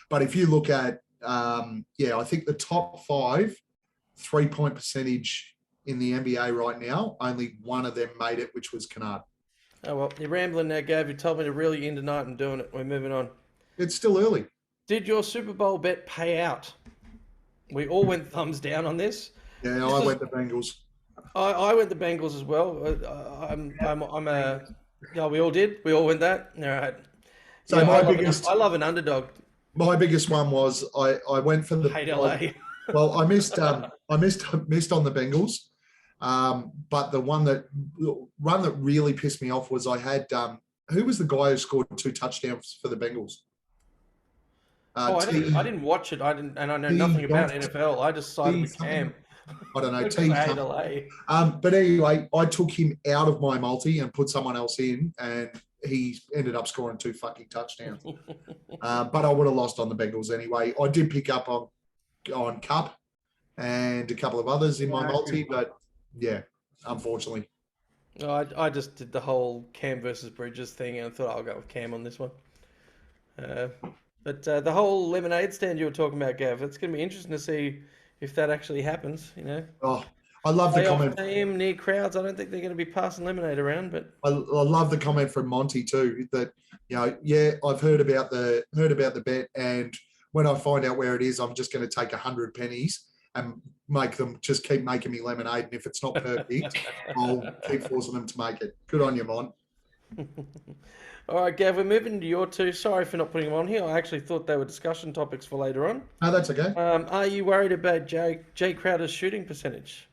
But if you look at I think the top 5 3-point percentage in the NBA right now, only one of them made it, which was Kennard. Oh, well, you're rambling now, Gav. You told me to reel you in tonight and doing it. We're moving on. It's still early. Did your Super Bowl bet pay out? We all went thumbs down on this. Yeah, I went the Bengals. I went the Bengals as well. We all did. We all went that. All right. So I love an underdog. My biggest one was I went for the hate LA. Well, I missed on the Bengals. But the run that really pissed me off was I had who was the guy who scored 2 touchdowns for the Bengals? I didn't watch it. I know nothing about NFL. I just sided with Cam. I don't know. But anyway, I took him out of my multi and put someone else in, and he ended up scoring 2 fucking touchdowns. But I would have lost on the Bengals anyway. I did pick up on Cup and a couple of others in my multi, but yeah, unfortunately. I just did the whole Cam versus Bridges thing and I thought I'll go with Cam on this one. But the whole lemonade stand you were talking about, Gav, it's going to be interesting to see if that actually happens, you know. Oh, I love the comment. Team near crowds, I don't think they're going to be passing lemonade around, but I love the comment from Monty too, that, you know, I've heard about the bet, and when I find out where it is, I'm just going to take 100 pennies and make them just keep making me lemonade. And if it's not perfect, I'll keep forcing them to make it. Good on you, Mon. All right, Gav, we're moving to your 2. Sorry for not putting them on here. I actually thought they were discussion topics for later on. No, that's okay. Are you worried about Jay Crowder's shooting percentage?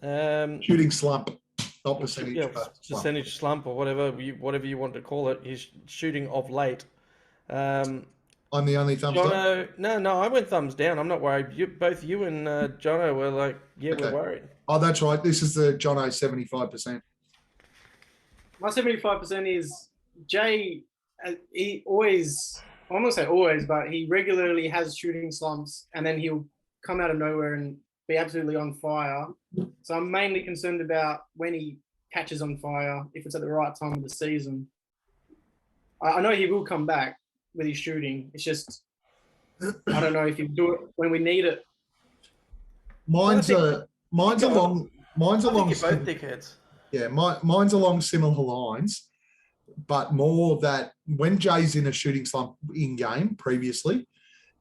Shooting slump, not percentage. Yeah, percentage slump or whatever you want to call it. He's shooting of late. I'm the only thumbs Jono, down? No, I went thumbs down. I'm not worried. Both you and Jono were like, okay. We're worried. Oh, that's right. This is the Jono 75%. My 75% is Jay. He always, I won't say always, but he regularly has shooting slumps, and then he'll come out of nowhere and be absolutely on fire. So I'm mainly concerned about when he catches on fire, if it's at the right time of the season. I know he will come back with his shooting. It's just, I don't know if he'll do it when we need it. Mine's along. Both dickheads. Yeah, mine's along similar lines, but more that when Jay's in a shooting slump in game previously,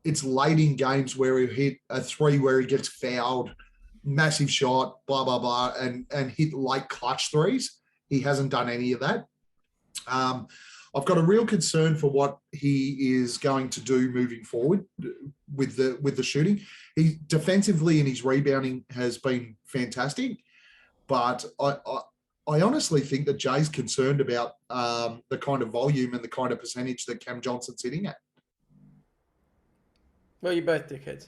it's late in games where he hit a 3 where he gets fouled massive shot, blah, blah, blah, and hit late clutch threes. He hasn't done any of that. I've got a real concern for what he is going to do moving forward with the shooting. He defensively and his rebounding has been fantastic, but I honestly think that Jay's concerned about the kind of volume and the kind of percentage that Cam Johnson's hitting at. Well, you're both dickheads.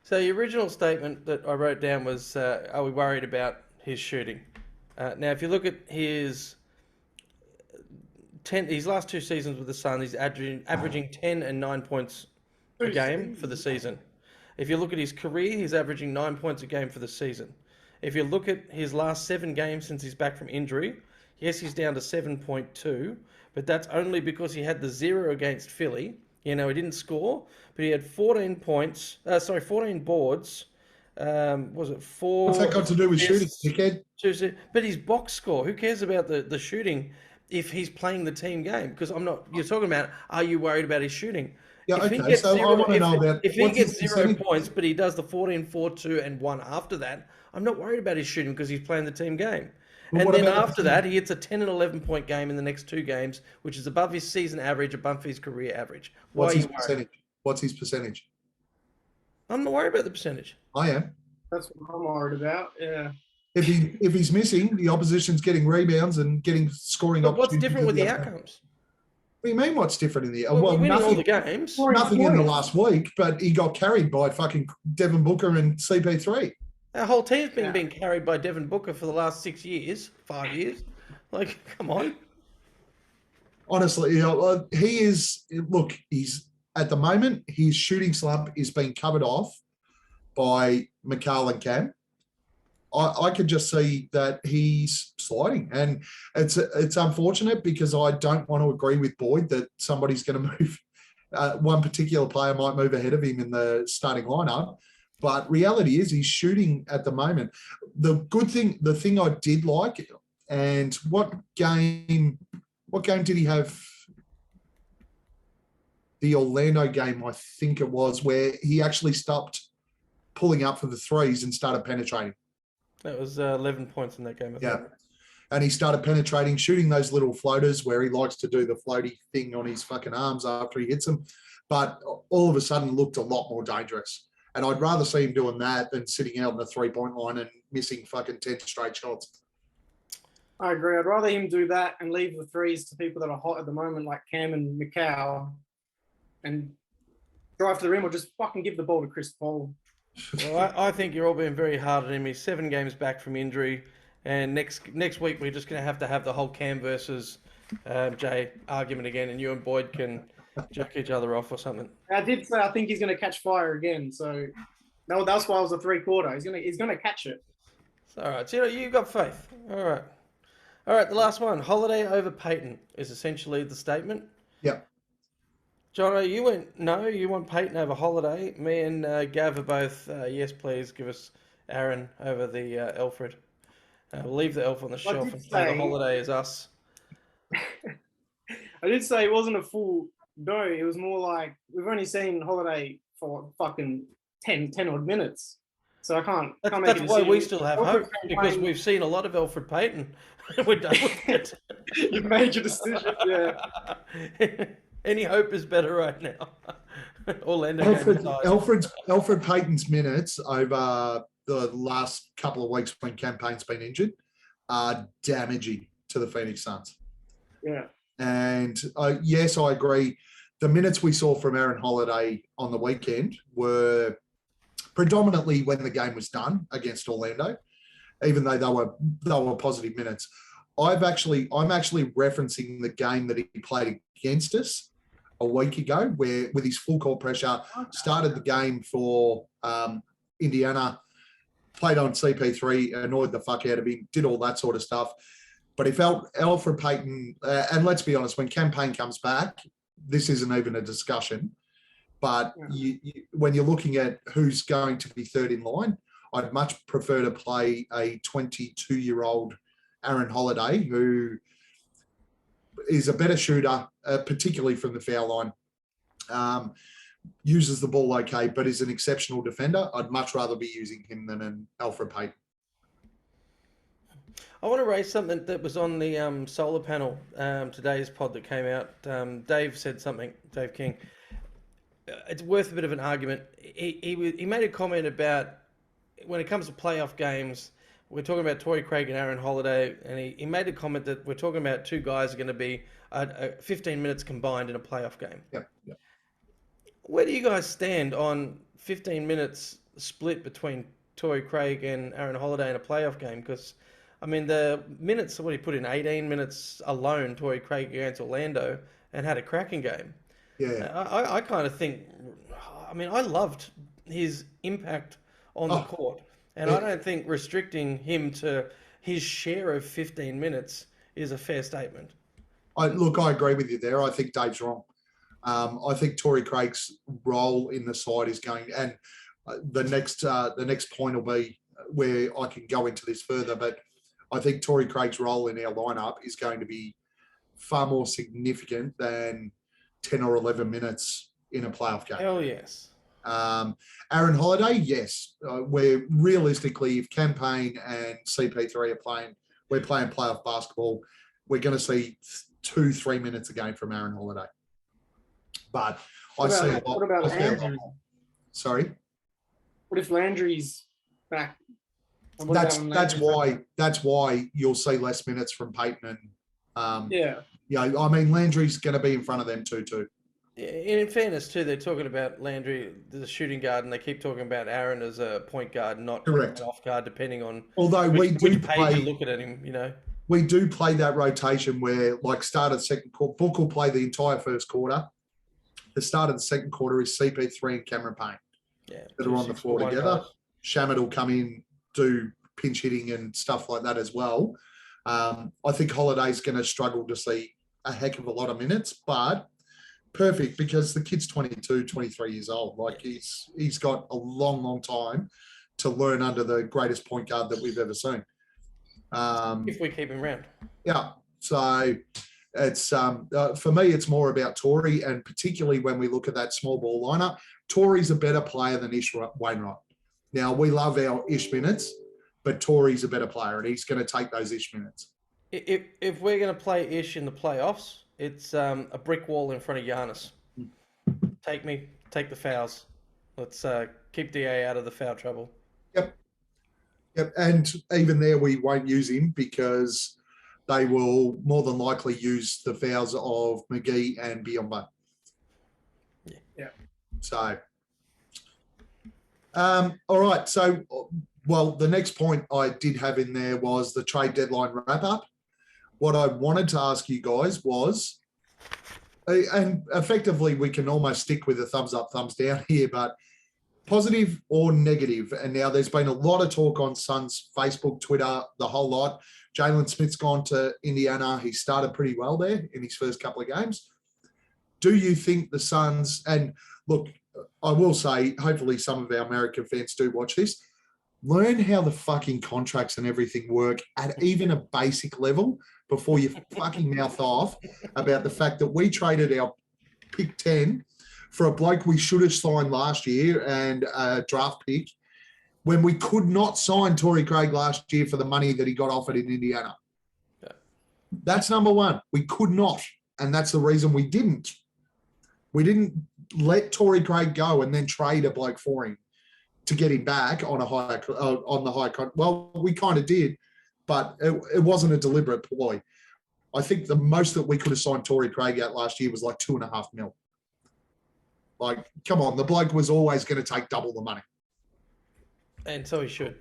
So the original statement that I wrote down was, are we worried about his shooting? Now, if you look at his last 2 seasons with the Suns, he's averaging 10 and 9 points a game for the season. If you look at his career, he's averaging 9 points a game for the season. If you look at his last 7 games since he's back from injury, yes, he's down to 7.2, but that's only because he had the 0 against Philly. He didn't score, but he had 14 boards. Was it 4? What's that got to do with shooting, dickhead? But his box score, who cares about the shooting if he's playing the team game? Because you're talking about, are you worried about his shooting? Yeah, okay. So I want to know about if he gets 0 points, but he does the 14, 4, 2, and 1 after that, I'm not worried about his shooting because he's playing the team game. Well, and then after that, he hits a 10 and 11 point game in the next 2 games, which is above his season average, above his career average. What's his percentage? I'm not worried about the percentage. I am. That's what I'm worried about. Yeah. If he's missing, the opposition's getting rebounds and getting scoring but opportunities. What's different with the outcomes? What do you mean? What's different in the? Well, winning all the games. Nothing in the last week, but he got carried by fucking Devin Booker and CP3. Our whole team's been being carried by Devin Booker for the last 6 years, 5 years. Like, come on. Honestly, he is. Look, he's at the moment his shooting slump is being covered off by Mikal and Cam. I could just see that he's sliding, and it's unfortunate because I don't want to agree with Boyd that somebody's going to move. One particular player might move ahead of him in the starting lineup, but reality is he's shooting at the moment. The thing I did like, and what game did he have? The Orlando game, I think it was, where he actually stopped pulling up for the threes and started penetrating. That was 11 points in that game. I think. And he started penetrating, shooting those little floaters where he likes to do the floaty thing on his fucking arms after he hits them. But all of a sudden looked a lot more dangerous. And I'd rather see him doing that than sitting out on the 3-point line and missing fucking 10 straight shots. I agree. I'd rather him do that and leave the threes to people that are hot at the moment, like Cam and Mikal, and drive to the rim, or just fucking give the ball to Chris Paul. Well, I think you're all being very hard on him. He's 7 games back from injury, and next week we're just going to have the whole Cam versus Jay argument again, and you and Boyd can jack each other off or something. I did say I think he's going to catch fire again, so that's why I was a 3/4. He's going to catch it. All right, so you've got faith. All right. The last one, Holiday over Payton is essentially the statement. Yep. Jono, you want Payton over Holiday. Me and Gav are both, yes, please give us Aaron over the Alfred. We'll leave the Elf on the shelf and say the Holiday is us. I did say it wasn't a full no. It was more like we've only seen Holiday for fucking 10 odd minutes. So I can't make a decision. That's why we still have hope, because we've seen a lot of Alfred Payton. We're done with it. You've made your decision, yeah. Any hope is better right now. Orlando. Alfred Payton's minutes over the last couple of weeks when Campaign's been injured are damaging to the Phoenix Suns. Yeah. And yes, I agree. The minutes we saw from Aaron Holiday on the weekend were predominantly when the game was done against Orlando, even though they were positive minutes. I'm actually referencing the game that he played against us a week ago, where with his full court pressure, started the game for Indiana, played on CP3, annoyed the fuck out of him, did all that sort of stuff. But he felt Alfred Payton, and let's be honest, when Campaign comes back, this isn't even a discussion. But when you're looking at who's going to be third in line, I'd much prefer to play a 22-year-old Aaron Holiday, who is a better shooter, particularly from the foul line. uses the ball okay, but is an exceptional defender. I'd much rather be using him than an Alfred Payton. I want to raise something that was on the solar panel, today's pod that came out. Dave said something, Dave King. It's worth a bit of an argument. He made a comment about when it comes to playoff games, we're talking about Torrey Craig and Aaron Holiday, and he made a comment that we're talking about two guys are going to be 15 minutes combined in a playoff game. Yep. Where do you guys stand on 15 minutes split between Torrey Craig and Aaron Holiday in a playoff game? Because, I mean, the minutes, what he put in, 18 minutes alone, Torrey Craig against Orlando, and had a cracking game. Yeah. I kind of think, I mean, I loved his impact on the court. And I don't think restricting him to his share of 15 minutes is a fair statement. I agree with you there. I think Dave's wrong. I think Torrey Craig's role in the side is going, and the next point will be where I can go into this further, but I think Torrey Craig's role in our lineup is going to be far more significant than 10 or 11 minutes in a playoff game. Hell yes. Aaron Holiday, yes. Where realistically, if Campaign and CP3 are playing, we're playing playoff basketball, we're going to see 2-3 minutes a game from Aaron Holiday. But What about Landry? Sorry? What if Landry's back? And That's why you'll see less minutes from Payton and I mean Landry's going to be in front of them too. In fairness, too, they're talking about Landry, the shooting guard, and they keep talking about Aaron as a point guard, not correct an off guard, depending on which page you look at him, We do play that rotation where, like, start of the second quarter, Book will play the entire first quarter. The start of the second quarter is CP3 and Cameron Payne that are on the floor together. Shamit will come in, do pinch hitting and stuff like that as well. I think Holiday's going to struggle to see a heck of a lot of minutes, but perfect because the kid's 22, 23 years old. Like he's got a long time to learn under the greatest point guard that we've ever seen. If we keep him around. Yeah. So it's for me, it's more about Torrey, and particularly when we look at that small ball lineup, Torrey's a better player than Ish Wainwright. Now we love our Ish minutes, but Torrey's a better player, and he's going to take those Ish minutes. If we're going to play Ish in the playoffs, it's a brick wall in front of Giannis. Take the fouls. Let's keep DA out of the foul trouble. Yep. And even there, we won't use him because they will more than likely use the fouls of McGee and Biombo. Yeah. So, all right. So, well, the next point I did have in there was the trade deadline wrap-up. What I wanted to ask you guys was, and effectively we can almost stick with a thumbs up, thumbs down here, but positive or negative. And now there's been a lot of talk on Suns, Facebook, Twitter, the whole lot. Jalen Smith's gone to Indiana. He started pretty well there in his first couple of games. Do you think the Suns, and look, I will say, hopefully some of our American fans do watch this, learn how the fucking contracts and everything work at even a basic level before you fucking mouth off about the fact that we traded our pick 10 for a bloke we should have signed last year and a draft pick when we could not sign Torrey Craig last year for the money that he got offered in Indiana. Yeah. That's number one. We could not, and that's the reason we didn't. We didn't let Torrey Craig go and then trade a bloke for him to get him back on a higher well, we kind of did, but it wasn't a deliberate ploy. I think the most that we could have signed Torrey Craig out last year was like $2.5 million. Like, come on, the bloke was always going to take double the money. And so he should.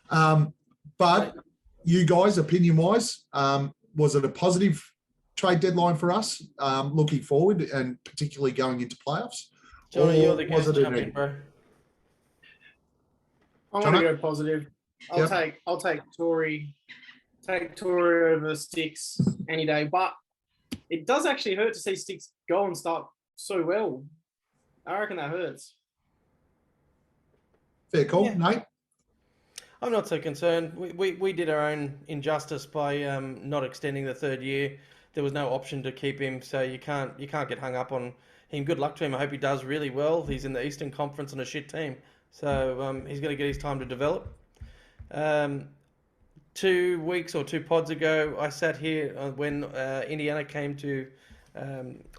But you guys, opinion-wise, was it a positive trade deadline for us looking forward and particularly going into playoffs? Jono, you're the guest. Jump in, bro. I'm going to go positive. I'll take Torrey. Take Torrey over Sticks any day. But it does actually hurt to see Sticks go and start so well. I reckon that hurts. Fair call, Nate. I'm not so concerned. We did our own injustice by not extending the third year. There was no option to keep him, so you can't get hung up on good luck to him. I hope he does really well. He's in the Eastern Conference on a shit team. So he's going to get his time to develop. 2 weeks or 2 pods ago, I sat here when Indiana came to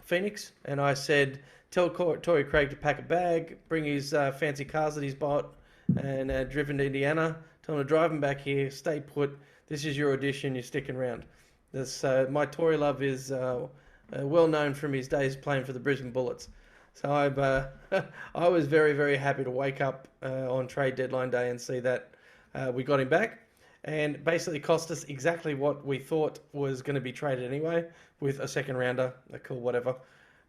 Phoenix, and I said, tell Torrey Craig to pack a bag, bring his fancy cars that he's bought and driven to Indiana, tell him to drive him back here, stay put. This is your audition, you're sticking around. My Tory love is well known from his days playing for the Brisbane Bullets. So I was very, very happy to wake up on trade deadline day and see that we got him back, and basically cost us exactly what we thought was going to be traded anyway, with a second rounder. Cool, whatever.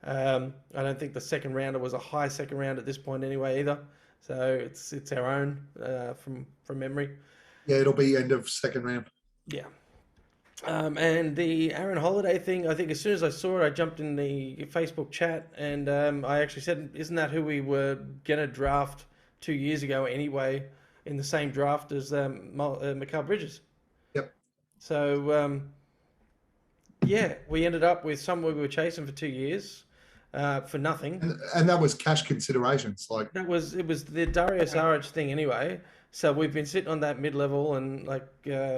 I don't think the second rounder was a high second round at this point anyway either. So it's our own from memory. Yeah, it'll be end of second round. Yeah. And the Aaron Holiday thing, I think as soon as I saw it, I jumped in the Facebook chat and I actually said, isn't that who we were going to draft 2 years ago anyway, in the same draft as Mikal Bridges? Yep. So, yeah, we ended up with someone we were chasing for 2 years for nothing. And that was cash considerations. It was the Darius Aric thing anyway. So we've been sitting on that mid-level, and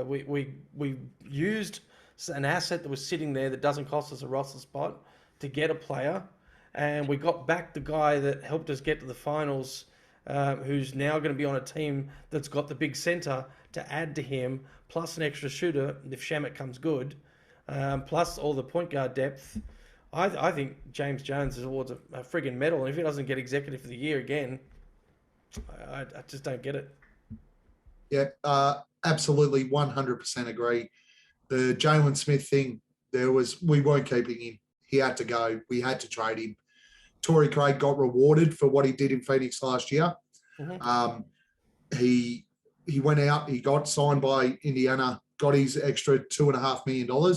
we used an asset that was sitting there that doesn't cost us a roster spot to get a player, and we got back the guy that helped us get to the finals, who's now going to be on a team that's got the big center to add to him, plus an extra shooter if Shamet comes good, plus all the point guard depth. I think James Jones is awards a friggin' medal, and if he doesn't get executive of the year again, I just don't get it. Yeah, absolutely, 100% agree. The Jalen Smith thing, we weren't keeping him. He had to go. We had to trade him. Torrey Craig got rewarded for what he did in Phoenix last year. Mm-hmm. He went out. He got signed by Indiana. Got his extra $2.5 million.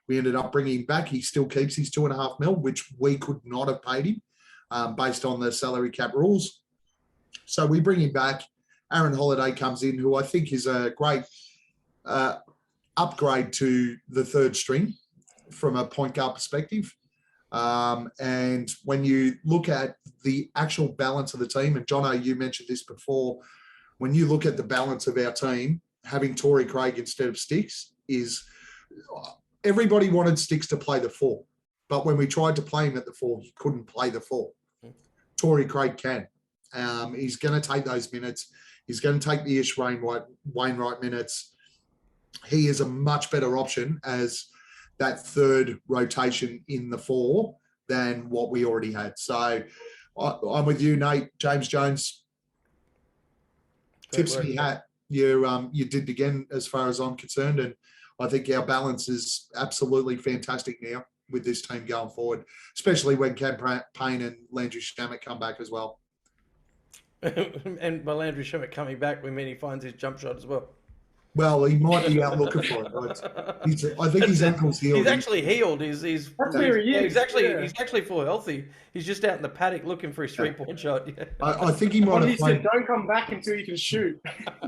We ended up bringing him back. He still keeps his $2.5 million, which we could not have paid him based on the salary cap rules. So we bring him back. Aaron Holiday comes in, who I think is a great upgrade to the third string from a point guard perspective. And when you look at the actual balance of the team, and Jono, you mentioned this before, when you look at the balance of our team, having Torrey Craig instead of Sticks is everybody wanted Sticks to play the 4. But when we tried to play him at the 4, he couldn't play the 4. Torrey Craig can. He's going to take those minutes. He's going to take the Ish Wainwright minutes. He is a much better option as that third rotation in the 4 than what we already had. So I'm with you, Nate. James Jones, tips me hat. You did it again as far as I'm concerned. And I think our balance is absolutely fantastic now with this team going forward, especially when Cam Payne and Landry Shamet come back as well. And by Landry Shamet coming back, we mean he finds his jump shot as well. Well, he might be out looking for it. Right? I think his ankle's healed. He's actually healed. He's actually full healthy. He's just out in the paddock looking for his 3-point shot. Yeah. I think he might have flown. Don't come back until you can shoot.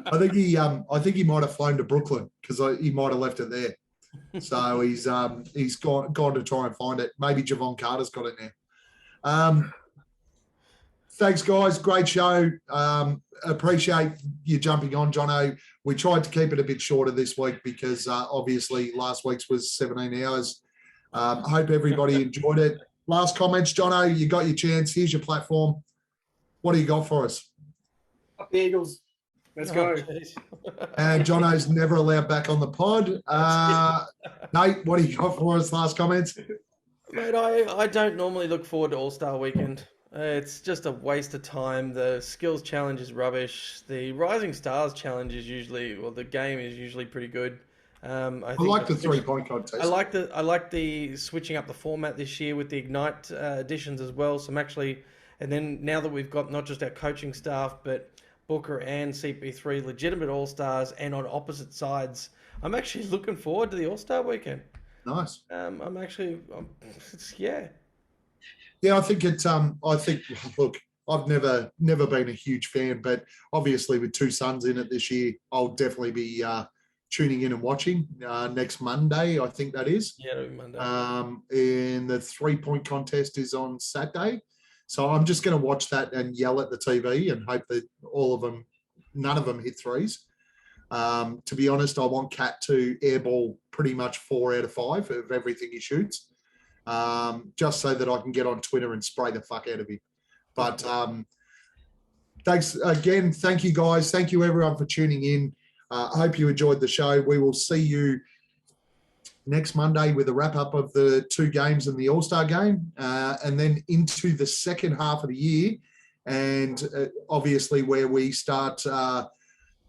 I think he might have flown to Brooklyn because he might have left it there. So he's gone to try and find it. Maybe Javon Carter's got it now. Thanks, guys. Great show. Appreciate you jumping on, Jono. We tried to keep it a bit shorter this week because obviously last week's was 17 hours. I hope everybody enjoyed it. Last comments, Jono, you got your chance. Here's your platform. What do you got for us? Up the Eagles. Let's go. And Jono's never allowed back on the pod. Nate, what do you got for us? Last comments? Mate, I don't normally look forward to All-Star Weekend. It's just a waste of time. The skills challenge is rubbish. The Rising Stars challenge is the game is usually pretty good. I like the 3-point contest. I like the switching up the format this year with the Ignite editions as well. So I'm actually, and then now that we've got not just our coaching staff, but Booker and CP3 legitimate All-Stars and on opposite sides, I'm actually looking forward to the All-Star Weekend. Nice. Yeah. Yeah, I think look, I've never been a huge fan, but obviously with 2 Suns in it this year, I'll definitely be tuning in and watching next Monday, I think that is. Yeah, it'll be Monday. And the 3-point contest is on Saturday. So I'm just going to watch that and yell at the TV and hope that none of them hit threes. To be honest, I want Cat to airball pretty much 4 out of 5 of everything he shoots, just so that I can get on Twitter and spray the fuck out of him. But thanks again. Thank you, guys. Thank you, everyone, for tuning in. I hope you enjoyed the show. We will see you next Monday with a wrap-up of the 2 games in the All-Star game, and then into the second half of the year, and obviously where we start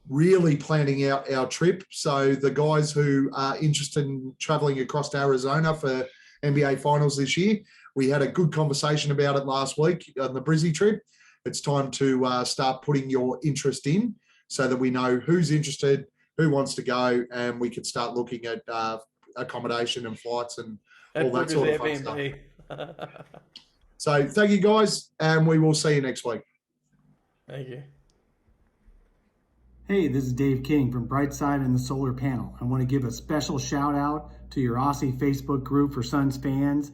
really planning out our trip. So the guys who are interested in traveling across to Arizona for NBA Finals this year, we had a good conversation about it last week on the Brizzy trip. It's time to start putting your interest in so that we know who's interested, who wants to go, and we can start looking at accommodation and flights and all that sort of fun stuff. So thank you, guys, and we will see you next week. Thank you. Hey, this is Dave King from Brightside and the Solar Panel. I want to give a special shout out to your Aussie Facebook group for Suns fans.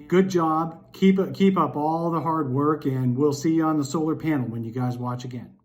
Good job. Keep up all the hard work, and we'll see you on the Solar Panel when you guys watch again.